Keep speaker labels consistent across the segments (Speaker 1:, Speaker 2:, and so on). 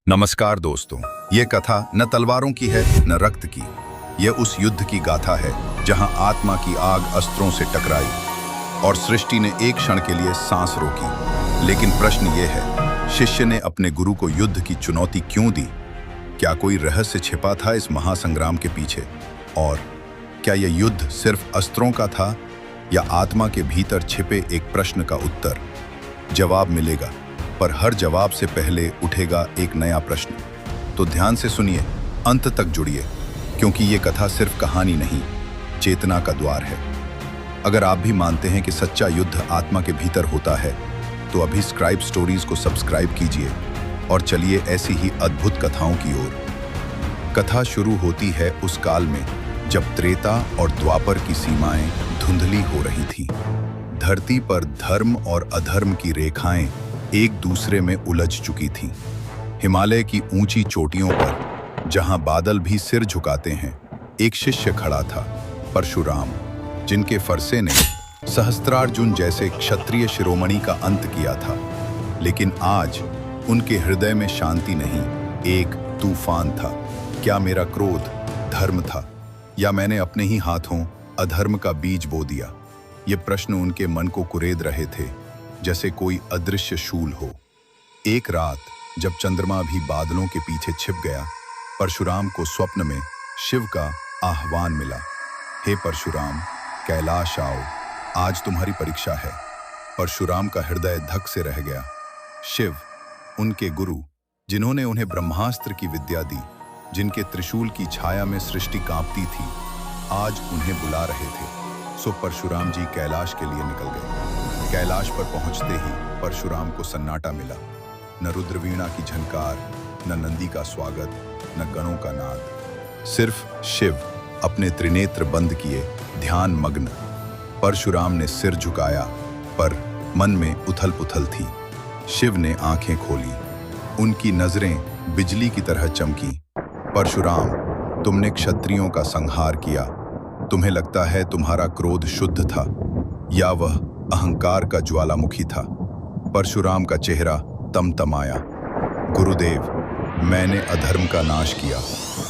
Speaker 1: नमस्कार दोस्तों, ये कथा न तलवारों की है न रक्त की। यह उस युद्ध की गाथा है जहां आत्मा की आग अस्त्रों से टकराई और सृष्टि ने एक क्षण के लिए सांस रोकी। लेकिन प्रश्न ये है, शिष्य ने अपने गुरु को युद्ध की चुनौती क्यों दी? क्या कोई रहस्य छिपा था इस महासंग्राम के पीछे? और क्या यह युद्ध सिर्फ अस्त्रों का था या आत्मा के भीतर छिपे एक प्रश्न का उत्तर? जवाब मिलेगा, पर हर जवाब से पहले उठेगा एक नया प्रश्न। तो ध्यान से सुनिए, अंत तक जुड़िए, क्योंकि ये कथा सिर्फ कहानी नहीं, चेतना का द्वार है। अगर आप भी मानते हैं कि सच्चा युद्ध आत्मा के भीतर होता है, तो अभी स्क्राइब स्टोरीज को सब्सक्राइब कीजिए और चलिए ऐसी ही अद्भुत कथाओं की ओर। कथा शुरू होती है उस काल में जब त्रेता और द्वापर की सीमाएं धुंधली हो रही थीं। धरती पर धर्म और अधर्म की रेखाएं एक दूसरे में उलझ चुकी थीं। हिमालय की ऊंची चोटियों पर, जहां बादल भी सिर झुकाते हैं, एक शिष्य खड़ा था, परशुराम, जिनके फरसे ने सहस्त्रार्जुन जैसे क्षत्रिय शिरोमणि का अंत किया था। लेकिन आज उनके हृदय में शांति नहीं, एक तूफान था। क्या मेरा क्रोध धर्म था, या मैंने अपने ही हाथों अधर्म का बीज बो दिया? ये प्रश्न उनके मन को कुरेद रहे थे, जैसे कोई अदृश्य शूल हो। एक रात जब चंद्रमा भी बादलों के पीछे छिप गया, परशुराम को स्वप्न में शिव का आह्वान मिला। हे परशुराम, कैलाश आओ, आज तुम्हारी परीक्षा है। परशुराम का हृदय धक से रह गया। शिव, उनके गुरु, जिन्होंने उन्हें ब्रह्मास्त्र की विद्या दी, जिनके त्रिशूल की छाया में सृष्टि कांपती थी, आज उन्हें बुला रहे थे। सो परशुराम जी कैलाश के लिए निकल गए। कैलाश पर पहुंचते ही परशुराम को सन्नाटा मिला। न रुद्रवीणा की झनकार, न नंदी का स्वागत, न गणों का नाद। सिर्फ शिव अपने त्रिनेत्र बंद किए, ध्यान मग्न। परशुराम ने सिर झुकाया, पर मन में उथल पुथल थी। शिव ने आंखें खोली, उनकी नजरें बिजली की तरह चमकी। परशुराम, तुमने क्षत्रियों का संहार किया। तुम्हें लगता है तुम्हारा क्रोध शुद्ध था, या वह अहंकार का ज्वालामुखी था? परशुराम का चेहरा तमतमाया। गुरुदेव, मैंने अधर्म का नाश किया।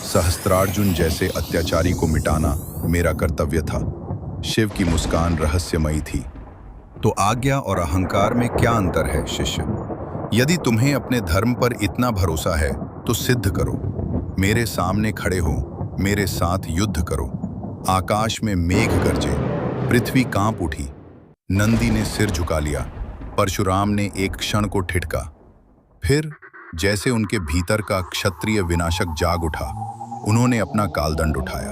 Speaker 1: सहस्त्रार्जुन जैसे अत्याचारी को मिटाना मेरा कर्तव्य था। शिव की मुस्कान रहस्यमयी थी। तो आज्ञा और अहंकार में क्या अंतर है शिष्य? यदि तुम्हें अपने धर्म पर इतना भरोसा है तो सिद्ध करो। मेरे सामने खड़े हो, मेरे साथ युद्ध करो। आकाश में मेघ गरजे, पृथ्वी कांप उठी। नंदी ने सिर झुका लिया। परशुराम ने एक क्षण को ठिठका। फिर जैसे उनके भीतर का क्षत्रिय विनाशक जाग उठा, उन्होंने अपना कालदंड उठाया।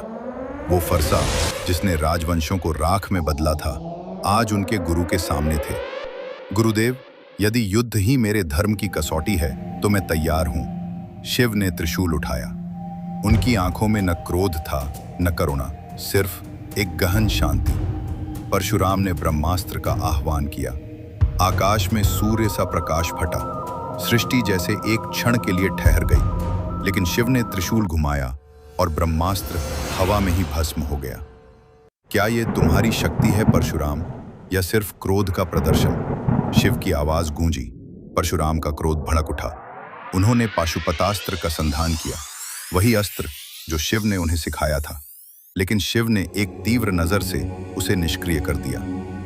Speaker 1: वो फरसा जिसने राजवंशों को राख में बदला था, आज उनके गुरु के सामने थे। गुरुदेव, यदि युद्ध ही मेरे धर्म की कसौटी है तो मैं तैयार हूं। शिव ने त्रिशूल उठाया। उनकी आंखों में न क्रोध था न करुणा, सिर्फ एक गहन शांति। परशुराम ने ब्रह्मास्त्र का आह्वान किया। आकाश में सूर्य सा प्रकाश फटा। सृष्टि जैसे एक क्षण के लिए ठहर गई। लेकिन शिव ने त्रिशूल घुमाया और ब्रह्मास्त्र हवा में ही भस्म हो गया। क्या ये तुम्हारी शक्ति है परशुराम, या सिर्फ क्रोध का प्रदर्शन? शिव की आवाज गूंजी। परशुराम का क्रोध भड़क उठा। उन्होंने पाशुपतास्त्र का संधान किया, वही अस्त्र जो शिव ने उन्हें सिखाया था। लेकिन शिव ने एक तीव्र नजर से उसे निष्क्रिय कर दिया।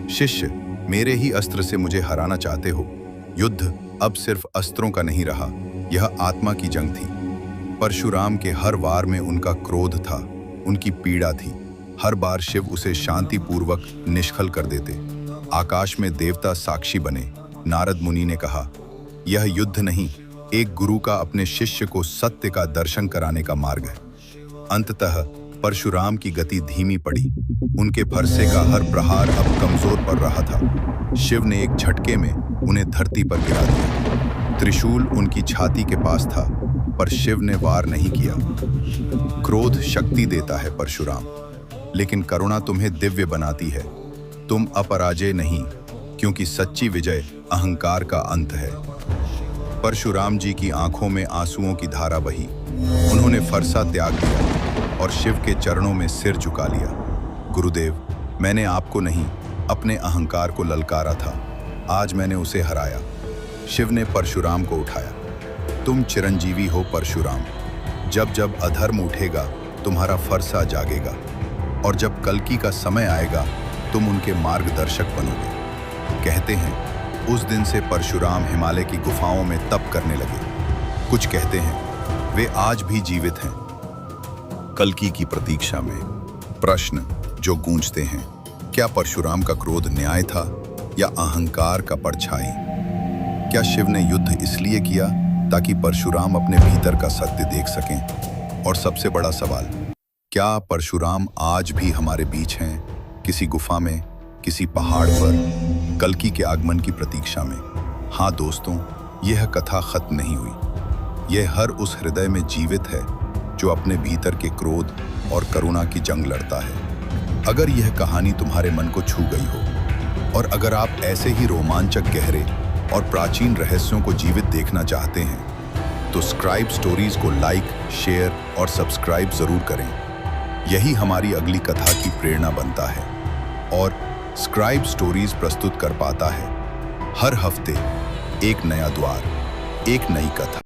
Speaker 1: शिष्य, मेरे ही अस्त्र से मुझे हराना चाहते हो? युद्ध अब सिर्फ अस्त्रों का नहीं रहा, यह आत्मा की जंग थी। परशुराम के हर वार में उनका क्रोध था, उनकी पीड़ा थी। हर बार शिव उसे शांतिपूर्वक निष्फल कर देते। आकाश में देवता साक्षी बने। नारद मुनि ने कहा, यह युद्ध नहीं, एक गुरु का अपने शिष्य को सत्य का दर्शन कराने का मार्ग है। अंततः परशुराम की गति धीमी पड़ी। उनके फरसे का हर प्रहार अब कमजोर पड़ रहा था। शिव ने एक झटके में उन्हें धरती पर गिरा दिया। त्रिशूल उनकी छाती के पास था, पर शिव ने वार नहीं किया। क्रोध शक्ति देता है परशुराम, लेकिन करुणा तुम्हें दिव्य बनाती है। तुम अपराजय नहीं, क्योंकि सच्ची विजय अहंकार का अंत है। परशुराम जी की आंखों में आंसुओं की धारा बही। उन्होंने फरसा त्याग दिया और शिव के चरणों में सिर झुका लिया। गुरुदेव, मैंने आपको नहीं, अपने अहंकार को ललकारा था। आज मैंने उसे हराया। शिव ने परशुराम को उठाया। तुम चिरंजीवी हो परशुराम। जब जब अधर्म उठेगा तुम्हारा फरसा जागेगा, और जब कल्कि का समय आएगा तुम उनके मार्गदर्शक बनोगे। कहते हैं उस दिन से परशुराम हिमालय की गुफाओं में तप करने लगे। कुछ कहते हैं वे आज भी जीवित हैं। कल्कि की प्रतीक्षा में प्रश्न जो गूंजते हैं, क्या परशुराम का क्रोध न्याय था या अहंकार का परछाई? क्या शिव ने युद्ध इसलिए किया ताकि परशुराम अपने भीतर का सत्य देख सकें? और सबसे बड़ा सवाल, क्या परशुराम आज भी हमारे बीच हैं, किसी गुफा में, किसी पहाड़ पर, कल्कि के आगमन की प्रतीक्षा में? हाँ दोस्तों, यह कथा खत्म नहीं हुई। यह हर उस हृदय में जीवित है जो अपने भीतर के क्रोध और करुणा की जंग लड़ता है। अगर यह कहानी तुम्हारे मन को छू गई हो, और अगर आप ऐसे ही रोमांचक, गहरे और प्राचीन रहस्यों को जीवित देखना चाहते हैं, तो स्क्राइब स्टोरीज को लाइक, शेयर और सब्सक्राइब जरूर करें। यही हमारी अगली कथा की प्रेरणा बनता है, और स्क्राइब स्टोरीज प्रस्तुत कर पाता है हर हफ्ते एक नया द्वार, एक नई कथा।